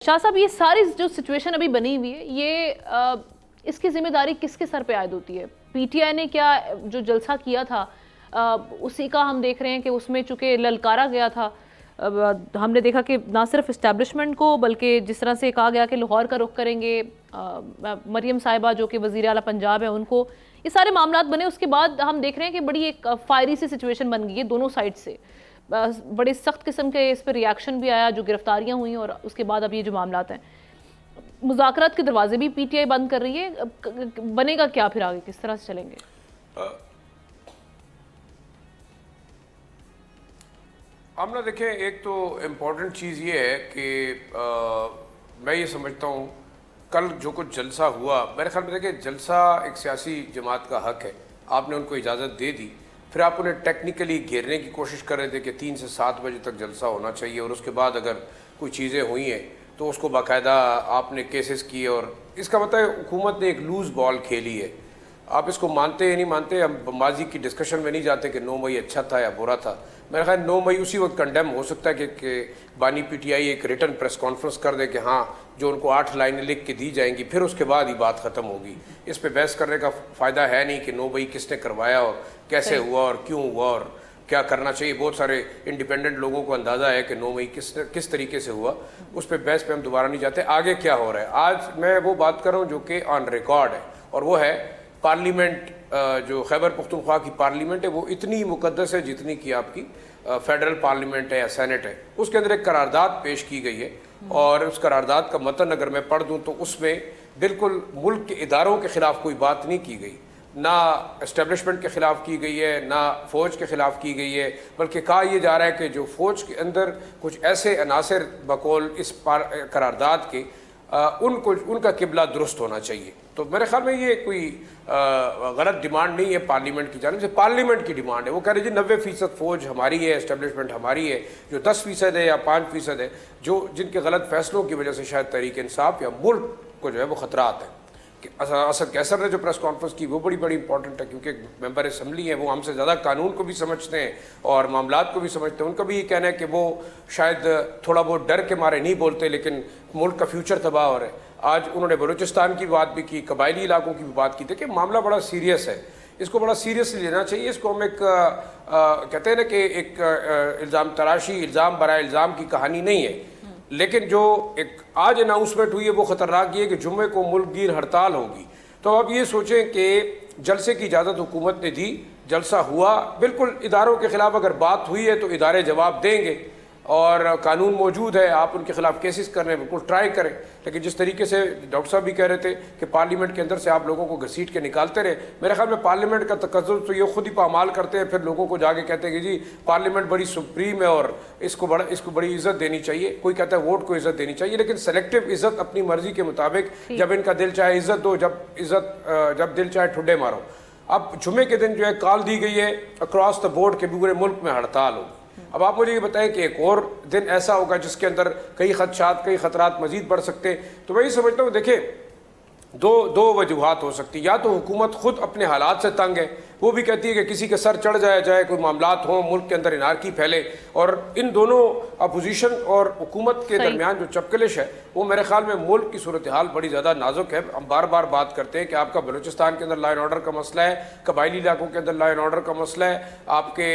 شاہ صاحب یہ ساری جو سچویشن ابھی بنی ہوئی ہے یہ اس کی ذمہ داری کس کے سر پہ عائد ہوتی ہے؟ پی ٹی آئی نے کیا جو جلسہ کیا تھا اسی کا ہم دیکھ رہے ہیں کہ اس میں چونکہ للکارا گیا تھا، ہم نے دیکھا کہ نہ صرف اسٹیبلشمنٹ کو بلکہ جس طرح سے کہا گیا کہ لاہور کا رخ کریں گے، مریم صاحبہ جو کہ وزیر اعلیٰ پنجاب ہے ان کو، یہ سارے معاملات بنے۔ اس کے بعد ہم دیکھ رہے ہیں کہ بڑی ایک فائری سی سچویشن بن گئی ہے دونوں سائڈ سے، بڑے سخت قسم کے اس پہ ریاکشن بھی آیا، جو گرفتاریاں ہوئیں اور اس کے بعد اب یہ جو معاملات ہیں، مذاکرات کے دروازے بھی پی ٹی آئی بند کر رہی ہے۔ بنے گا کیا پھر آگے، کس طرح سے چلیں گے؟ آمنہ دیکھیں، ایک تو امپورٹنٹ چیز یہ ہے کہ میں یہ سمجھتا ہوں کل جو کچھ جلسہ ہوا، میرے خیال میں دیکھیں جلسہ ایک سیاسی جماعت کا حق ہے، آپ نے ان کو اجازت دے دی، پھر آپ انہیں ٹیکنیکلی گھیرنے کی کوشش کر رہے تھے کہ 3 سے 7 بجے تک جلسہ ہونا چاہیے، اور اس کے بعد اگر کوئی چیزیں ہوئی ہیں تو اس کو باقاعدہ آپ نے کیسز کیے، اور اس کا مطلب حکومت نے ایک لوز بال کھیلی ہے۔ آپ اس کو مانتے یا نہیں مانتے، ہم ماضی کی ڈسکشن میں نہیں جاتے کہ 9 مئی اچھا تھا یا برا تھا۔ میرا خیال 9 مئی اسی وقت کنڈیم ہو سکتا ہے کہ بانی پی ٹی آئی ایک ریٹن پریس کانفرنس کر دے کہ ہاں جو ان کو 8 لائنیں لکھ کے دی جائیں گی، پھر اس کے بعد ہی بات ختم ہوگی۔ اس پہ بحث کرنے کا فائدہ ہے نہیں کہ 9 مئی کس نے کروایا اور کیسے ہوا اور کیوں ہوا اور کیا کرنا چاہیے۔ بہت سارے انڈیپینڈنٹ لوگوں کو اندازہ ہے کہ 9 مئی کس طریقے سے ہوا، اس پہ بحث پہ ہم دوبارہ نہیں جاتے۔ آگے کیا ہو رہا ہے، آج میں وہ بات کر رہا ہوں جو کہ آن ریکارڈ ہے، اور وہ ہے پارلیمنٹ، جو خیبر پختونخوا کی پارلیمنٹ ہے وہ اتنی مقدس ہے جتنی کہ آپ کی فیڈرل پارلیمنٹ ہے یا سینٹ ہے۔ اس کے اندر ایک قرارداد پیش کی گئی ہے، اور اس قرارداد کا متن اگر میں پڑھ دوں تو اس میں بالکل ملک کے اداروں کے خلاف کوئی بات نہیں کی گئی، نہ اسٹیبلشمنٹ کے خلاف کی گئی ہے، نہ فوج کے خلاف کی گئی ہے، بلکہ کہا یہ جا رہا ہے کہ جو فوج کے اندر کچھ ایسے عناصر بقول اس قرارداد کے ان کا قبلہ درست ہونا چاہیے۔ تو میرے خیال میں یہ کوئی غلط ڈیمانڈ نہیں ہے پارلیمنٹ کی جانب سے، پارلیمنٹ کی ڈیمانڈ ہے۔ وہ کہہ رہے جی 90% فوج ہماری ہے، اسٹیبلشمنٹ ہماری ہے، جو 10% ہے یا 5% ہے، جن کے غلط فیصلوں کی وجہ سے شاید تحریک انصاف یا ملک کو جو ہے وہ خطرات ہیں۔ اسد کیسر نے جو پریس کانفرنس کی وہ بڑی امپورٹنٹ ہے، کیونکہ ممبر اسمبلی ہیں، وہ ہم سے زیادہ قانون کو بھی سمجھتے ہیں اور معاملات کو بھی سمجھتے ہیں۔ ان کا بھی یہ کہنا ہے کہ وہ شاید تھوڑا بہت ڈر کے مارے نہیں بولتے، لیکن ملک کا فیوچر تباہ ہو رہا ہے۔ آج انہوں نے بلوچستان کی بات بھی کی، قبائلی علاقوں کی بھی بات کی تھی کہ معاملہ بڑا سیریس ہے، اس کو بڑا سیریسلی لینا چاہیے۔ اس کو ہم ایک کہتے ہیں نا کہ ایک الزام تراشی، الزام برائے الزام کی کہانی نہیں ہے، لیکن جو ایک آج اناؤنسمنٹ ہوئی ہے وہ خطرناک یہ ہے کہ جمعے کو ملک گیر ہڑتال ہوگی۔ تو اب یہ سوچیں کہ جلسے کی اجازت حکومت نے دی، جلسہ ہوا، بالکل اداروں کے خلاف اگر بات ہوئی ہے تو ادارے جواب دیں گے، اور قانون موجود ہے، آپ ان کے خلاف کیسز کر رہے ہیں بالکل ٹرائی کریں۔ لیکن جس طریقے سے ڈاکٹر صاحب بھی کہہ رہے تھے کہ پارلیمنٹ کے اندر سے آپ لوگوں کو گھسیٹ کے نکالتے رہے، میرے خیال میں پارلیمنٹ کا تقزز تو یہ خود ہی پامال کرتے ہیں، پھر لوگوں کو جا کے کہتے ہیں کہ جی پارلیمنٹ بڑی سپریم ہے اور اس کو بڑی عزت دینی چاہیے۔ کوئی کہتا ہے ووٹ کو عزت دینی چاہیے، لیکن سلیکٹو عزت اپنی مرضی کے مطابق، جب ان کا دل چاہے عزت دو، جب دل چاہے ٹھڈے مارو۔ اب جمعے کے دن جو ہے کال دی گئی ہے اکراس دا بورڈ کے پورے ملک میں ہڑتال ہو۔ اب آپ مجھے یہ بتائیں کہ ایک اور دن ایسا ہوگا جس کے اندر کئی خدشات، کئی خطرات مزید بڑھ سکتے ہیں۔ تو میں یہ سمجھتا ہوں دیکھیں دو وجوہات ہو سکتی، یا تو حکومت خود اپنے حالات سے تنگ ہے، وہ بھی کہتی ہے کہ کسی کے سر چڑھ جائے، کوئی معاملات ہوں، ملک کے اندر انارکی پھیلے، اور ان دونوں اپوزیشن اور حکومت کے درمیان جو چپکلش ہے وہ میرے خیال میں ملک کی صورتحال بڑی زیادہ نازک ہے۔ ہم بار بار بات کرتے ہیں کہ آپ کا بلوچستان کے اندر لا اینڈ آرڈر کا مسئلہ ہے، قبائلی علاقوں کے اندر لا اینڈ آرڈر کا مسئلہ ہے، آپ کے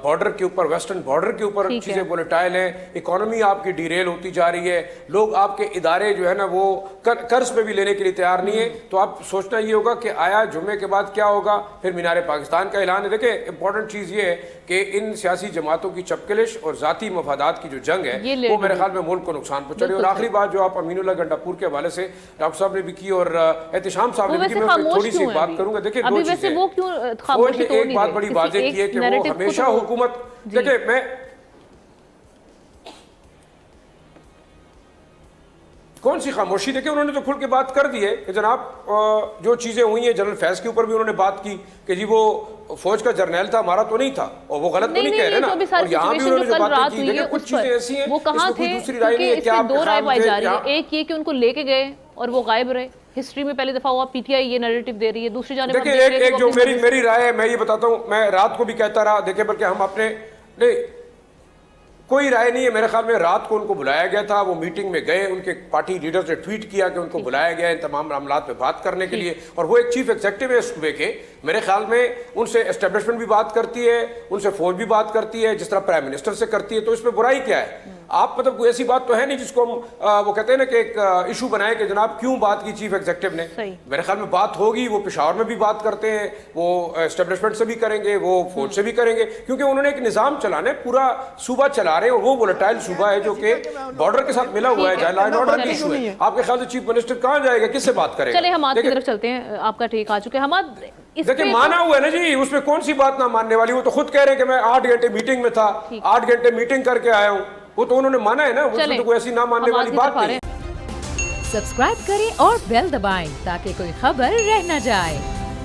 بارڈر کے اوپر، ویسٹرن بارڈر کے اوپر چیزیں وولیٹائل ہیں، اکانومی آپ کی ڈیریل ہوتی جا رہی ہے، لوگ آپ کے ادارے جو ہے نا وہ قرض پہ بھی لینے کے لیے تیار نہیں ہے۔ تو آپ سوچنا یہ ہوگا کہ آیا جمعے کے بعد کیا ہوگا، پھر مینار پاکستان کا اعلان ہے۔ دیکھیں امپورٹنٹ چیز یہ ہے کہ ان سیاسی جماعتوں کی چپکلش اور ذاتی مفادات کی جو جنگ ہے وہ میرے خیال میں ملک کو نقصان پہنچا رہی ہے۔ اور آخری بات جو آپ امین اللہ گنڈاپور کے حوالے سے ڈاکٹر صاحب نے بھی کی اور احتشام صاحب نے بھی کی، میں تھوڑی سی بات کروں گا۔ دیکھیں دو چیزیں، فوج نے ایک بات بڑی واضح کی ہے کہ وہ ہمیشہ حکومت، دیکھیں میں کون سی خاموشی، دیکھیں انہوں نے تو کھل کے بات کر دی ہے کہ جناب جو چیزیں ہوئی ہیں، جنرل فیض کے اوپر بھی انہوں نے بات کی کہ جی وہ فوج کا جرنیل تھا، ہمارا تو نہیں تھا، اور وہ غلط تو نہیں کہہ رہے نا، اور یہاں بھی انہوں نے جو باتیں کی، دیکھیں کچھ چیزیں ایسی ہیں اس کو کوئی دوسری رائے نہیں ہے کہ آپ دو رائے پائی جا رہی ہے۔ ایک یہ کہ ان کو لے کے گئے اور وہ غائب رہے، ہسٹری میں پہلی دفعہ ہوا، پی ٹی آئی یہ نیریٹو دے رہی ہے، دوسری جانب دیکھیں ایک جو میری رائے ہے، میں یہ بتاتا ہوں، میں رات کو بھی کہتا رہا، دیکھیں بلکہ ہم اپنے کوئی رائے نہیں ہے. میرے خیال میں رات کو ان کو بلایا گیا تھا, وہ میٹنگ میں گئے, ان کے پارٹی لیڈر نے ٹویٹ کیا کہ ان کو بلایا گیا ہے ان تمام معاملات پہ بات کرنے کے لیے, اور وہ ایک چیف ایگزیکٹو ہے صوبے کے. میرے خیال میں ان سے اسٹیبلشمنٹ بھی بات کرتی ہے, ان سے فوج بھی بات کرتی ہے, جس طرح پرائم منسٹر سے کرتی ہے, تو اس میں برائی کیا ہے؟ آپ مطلب کوئی ایسی بات تو ہے نہیں جس کو ہم وہ کہتے ہیں نا کہ ایک ایشو بنائے کہ جناب کیوں بات کی چیف ایگزیکٹو نے. میرے خیال میں بات ہوگی, وہ پشاور میں بھی بات کرتے ہیں, وہ اسٹیبلشمنٹ سے بھی کریں گے, وہ فوج سے بھی کریں گے, کیونکہ انہوں نے ایک نظام چلانا ہے, پورا صوبہ چلا رہے ہیں, اور وہ وولٹائل صوبہ ہے جو کہ بارڈر کے ساتھ ملا ہوا ہے, جہاں لا اینڈ آرڈر کی ایشو ہے. آپ کے خیال سے چیف منسٹر کہاں جائے گا, کس سے بات کرے گا؟ چلے حماد کی طرف چلتے ہیں, آپ کا ٹیک آ چکے ہیں حماد. دیکھیں مانا ہوا ہے نا جی, اس میں کون سی بات نہ ماننے والی. وہ تو خود کہہ رہے ہیں کہ میں 8 گھنٹے میٹنگ میں تھا, 8 گھنٹے میٹنگ کر کے آیا ہوں, وہ تو انہوں نے مانا ہے نا, اس میں تو کوئی ایسی نہ ماننے والی بات نہیں. سبسکرائب کریں اور بیل دبائیں تاکہ کوئی خبر رہ نہ جائے.